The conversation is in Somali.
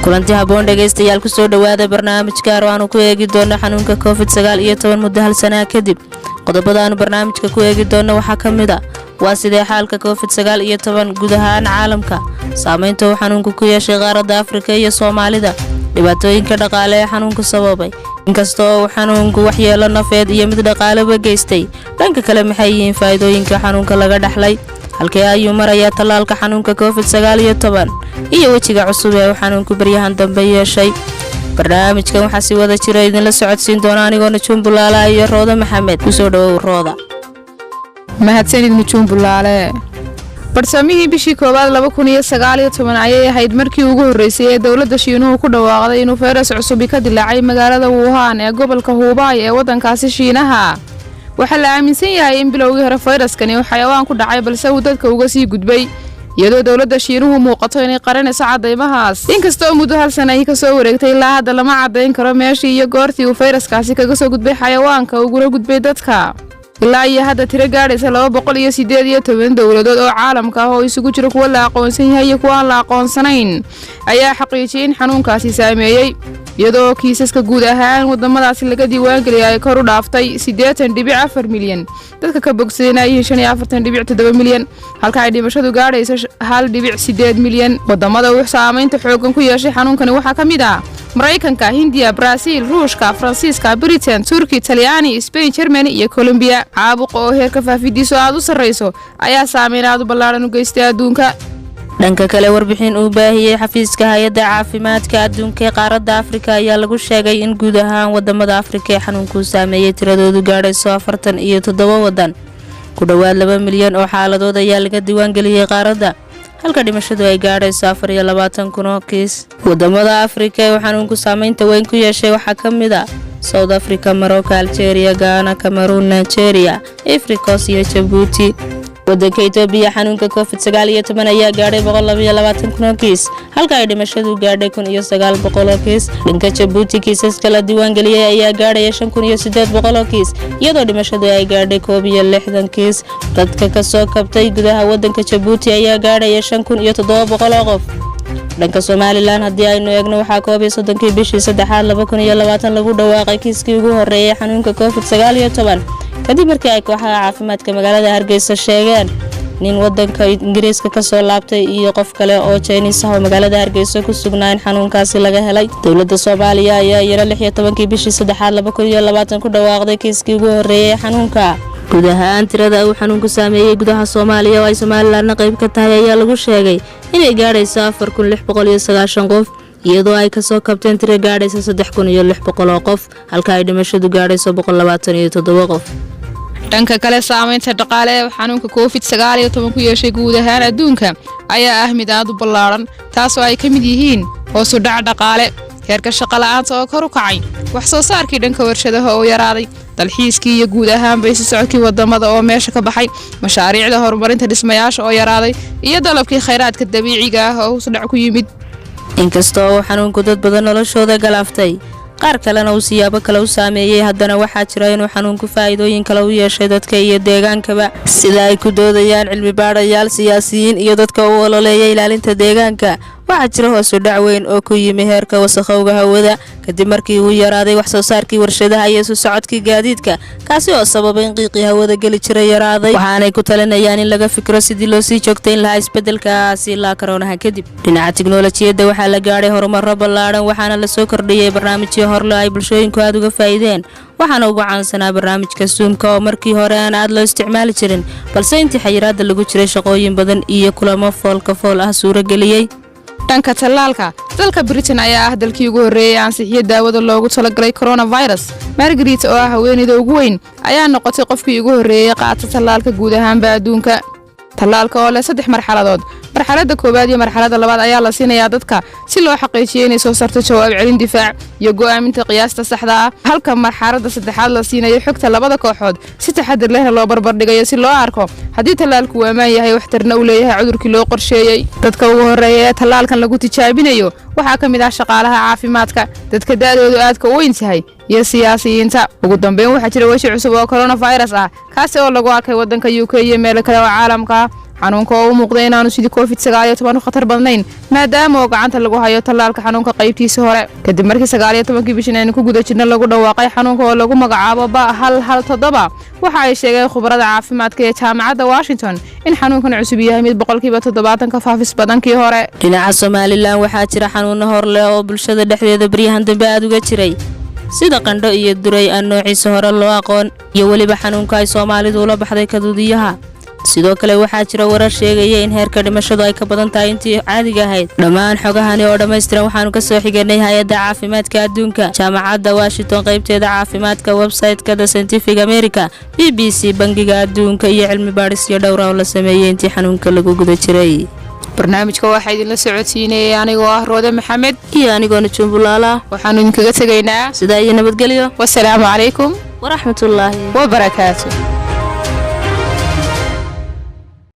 kulanti haboon dhageystayaal ku soo dhawaada barnaamijka aanu ku eegi doono xanuunka COVID-19 muddo hal sano kadib. qodobada aanu barnaamijka ku eegi doono waxaa kamid ah waa sidee xaalka COVID-19 guud ahaan caalamka saameynta uu xanuunku ku yeeshay qaaradda Afrika iyo Soomaalida, dhibaatooyinka dhaqaale ee xanuunku sababay, inkastoo uu xanuunku waxyeelo nafeed iyo mid dhaqaaleba geystay. dhanka kale maxay yihiin faa'iidooyinka xanuunka laga dhaxlay, halkee ayuu marayaa talaalka xanuunka COVID-19 iyo wejiga cusub ee xanuunku baryahan dambe yeeshay. barnaamijkan waxaa si wada jira idin la socodsiin doona anigoo Najuum Bulaale iyo Rooda Maxamed. ku soo dhawow Rooda. mahadsanid Najuum Bulaale. barsamihii bishii koowaad 2019 ayay ahayd markii ugu horeysay ee dawladda Shiinuhu ku dhawaaqday inuu fayras cusub ka dilaacay magaalada Wuhan ee gobolka Hubei ee wadankaasi Shiinaha. waxa la aaminsan yahay in bilowgii hore fayraskani uu xayawaan ku dhacay balse uu dadka uga sii gudbay, iyadoo dawladda Shiinuhu muuqato inay qaranayso cadeymahaas. inkastoo muddo hal sano ay ka soo wareegtay ilaa hadda lama cadeyn karo meeshii iyo goortii uu fayraskaasi kaga soo gudbay xayawaanka uguna gudbay dadka. ilaa iyo hadda tiro gaadhaysa 218 dawladood oo caalamka ah oo isugu jira kuwa la aqoonsan yahay iyo kuwa aan la aqoonsanayn ayaa xaqiijiyay in xanuunkaasi saameeyay, iyadoo kiisaska guud ahaan wadamadaasi laga diiwaan geliyay ay kor u dhaaftay 80.4 milyan, dadka ka bogsadayna ay 45.7 milyan, halka ay dhimashadu gaadhayso 1.8 milyan. wadamada uu saameynta xooggan ku yeeshay xanuunkani waxaa kamid ah Mareykanka, Hindiya, Brazil, Ruushka, Faransiiska, Britain, Turki, Talyaani, Spain, Germany iyo Colombia. caabuqa oo heerka faafidiisu aad u sareyso ayaa saameyn aad u ballaaran u geystay adduunka. dhanka kale warbixin uu baahiyay xafiiska hay'adda caafimaadka adduunka ee qaaradda Afrika ayaa lagu sheegay in guud ahaan wadamada Afrika ee xanuunku saameeyay tiradoodu gaadhayso 47 wadan. ku dhawaad 2 milyan oo xaaladood ayaa laga diiwaan geliyay qaaradda, halka dhimashadu ay gaadhayso 24,000 kiis. wadamada Afrika ee xanuunku saameynta weyn ku yeeshay waxaa kamid ah South Africa, Morocco, Algeria, Ghana, Cameroon, Nigeria, Ivory Coast iyo Djibouti. wadanka Itoobiya xanuunka COVID-19 ayaa gaadhay 122,000 kiis, halka ay dhimashadu gaadhay 1,900 kiis. dhanka Djibouti kiisaska la diiwaan geliyay ayaa gaadhay 5,800 kiis, iyadoo dhimashadu ay gaadhay 61 kiis. dadka ka soo kabtay gudaha wadanka Djibouti ayaa gaadhay 5,700 qof. dhanka Somaliland haddii aynu eegno waxaa 31 bishii 3aad 2020 lagu dhawaaqay kiiskii ugu horeeyay xanuunka COVID-19 kadib markii ay kooxaha caafimaadka magaalada Hargeysa sheegeen nin wadanka Ingiriiska ka soo laabtay iyo qof kale oo Chinese ah oo magaalada Hargeysa ku sugnaan xanuunkaasi laga helay. dawladda Soomaaliya ayaa yara 16 bishii 3aad 2020 ku dhawaaqday kiiskii ugu horeeyay xanuunka. guud ahaan tirada uu xanuunku saameeyay gudaha Soomaaliya oo ay Somaliland qayb ka tahay ayaa lagu sheegay inay gaadhayso 4,690 qof, iyadoo ay ka soo kabteen tiro gaadhaysa 3,600 qof, halka ay dhimashadu gaadhayso 127 qof. dhanka kale saameynta dhaqaale ee xanuunka COVID-19 ku yeeshay guud ahaan adduunka ayaa ah mid aad u ballaaran, taasoo ay ka mid yihiin hoos u dhac dhaqaale, heerka shaqo la'aanta oo kor u kacay, wax soo saarkii dhanka warshadaha oo yaraaday, dalxiiskii iyo guud ahaan baysi socodkii wadamada oo meesha ka baxay, mashaariicda horumarinta dhismayaasha oo yaraaday, iyo dalabkii khayraadka dabiiciga ah oo hoos u dhac ku yimid. inkastoo uu xanuunku dad badan noloshooda galaaftay, qaar kalena uu siyaabo kale u saameeyay, haddana waxaa jira inuu xanuunku faa'iidooyin kale u yeeshay dadka iyo deegaankaba, sida ay ku doodayaan cilmi baadhayaal, siyaasiyiin iyo dadka u ololeeya ilaalinta deegaanka. waxaa jira hoos u dhac weyn oo ku yimi heerka wasakhowga hawada kadib markii uu yaraaday wax soo saarkii warshadaha iyo isu socodkii gaadiidka, kaasi oo sababay in qiiqii hawada geli jiray yaraaday. waxaanay ku talinayaan in laga fikiro sidii loo sii joogtayn lahaa isbedelkaasi ilaa koronaha kadib. dhinaca tiknoolajiyadda waxaa la gaadhay horumaro ballaaran, waxaana la soo kordhiyay barnaamijyo horle ay bulshooyinku aad uga faa'iideen. waxaana ugu caansanaa barnaamijka Zoom-ka oo markii hore aan aad loo isticmaali jirin, balse intii xayiraadda lagu jiray shaqooyin badan iyo kulamo foolka fool ah suurageliyay. dhanka talaalka, dalka Britain ayaa ah dalkii ugu horeeyay ansixiyay daawada loogu talagalay coronavirus. Margaret oo ah haweeneyda ugu weyn ayaa noqotay qofkii ugu horeeyay qaata talaalka guud ahaanba adduunka. talaalka oo leh 3 marxaladood, marxaladda koowaad iyo marxaladda labaad ayaa la siinayaa dadka si loo xaqiijiyo inay soo saarto jawaab celin difaac iyo go'aaminta qiyaasta saxda ah, halka marxaladda saddexaad la siinayo xogta labada kooxood si taxadir leh loo barbar dhigayo si loo arko haddii talaalku uu ammaan yahay waxtarna uu leeyahay cudurkii loo qorsheeyay. dadka ugu horeeya ee talaalkan lagu tijaabinayo waxaa ka mid ah shaqaalaha caafimaadka, dadka da'doodu aadka u weyn tahay iyo siyaasiyiinta. ugu dambeyn waxaa jira weji cusub oo coronavirus ah kaasi oo lagu arkay wadanka UK iyo meel kale oo caalamka ah. xanuunka oo u muuqday inaanu sidii covid-19 u khatar badnayn maadaama oo gacanta lagu hayo tallaalka xanuunka qaybtiisa hore kadib markii 19 bishan aynu ku guda jirna lagu dhawaaqay xanuunka oo lagu magacaabo ba117 waxa ay sheegeen khubarada caafimaadka ee jaamacadda Washington in xanuunkan cusub yahay mid 70% ka faafis badankii hore. dhinaca Soomaaliland waxaa jira xanuuno hor leh oo bulshada dhexdeeda baryahan dambe aad uga jiray sida qandho iyo duray aan noociisa hore loo aqoon iyo waliba xanuunka ay Soomaalidu ula baxday kaduudiyaha. sidoo kale waxaa jira warar sheegaya in heerka dhimashadu ay ka badan tahay intii caadiga ahayd. dhammaan xogahani oo dhammaystiran waxaanu ka soo xiganay hay'adda caafimaadka adduunka, jaamacadda Washington qaybteeda caafimaadka, website-ka The Scientific America, BBC, bangiga adduunka iyo cilmi baadhisyo dhowr ah oo la sameeyay intii xanuunka lagu guda jiray. barnaamijka waxaa idinla socodsiinayay anigoo ah Roode Maxamed iyo anigoo Najuum Bulaala. waxaanu idinkaga tegaynaa sidaa iyo nabadgelyo. wassalaamu calaykum waraxmatullaahi wabarakaatuh.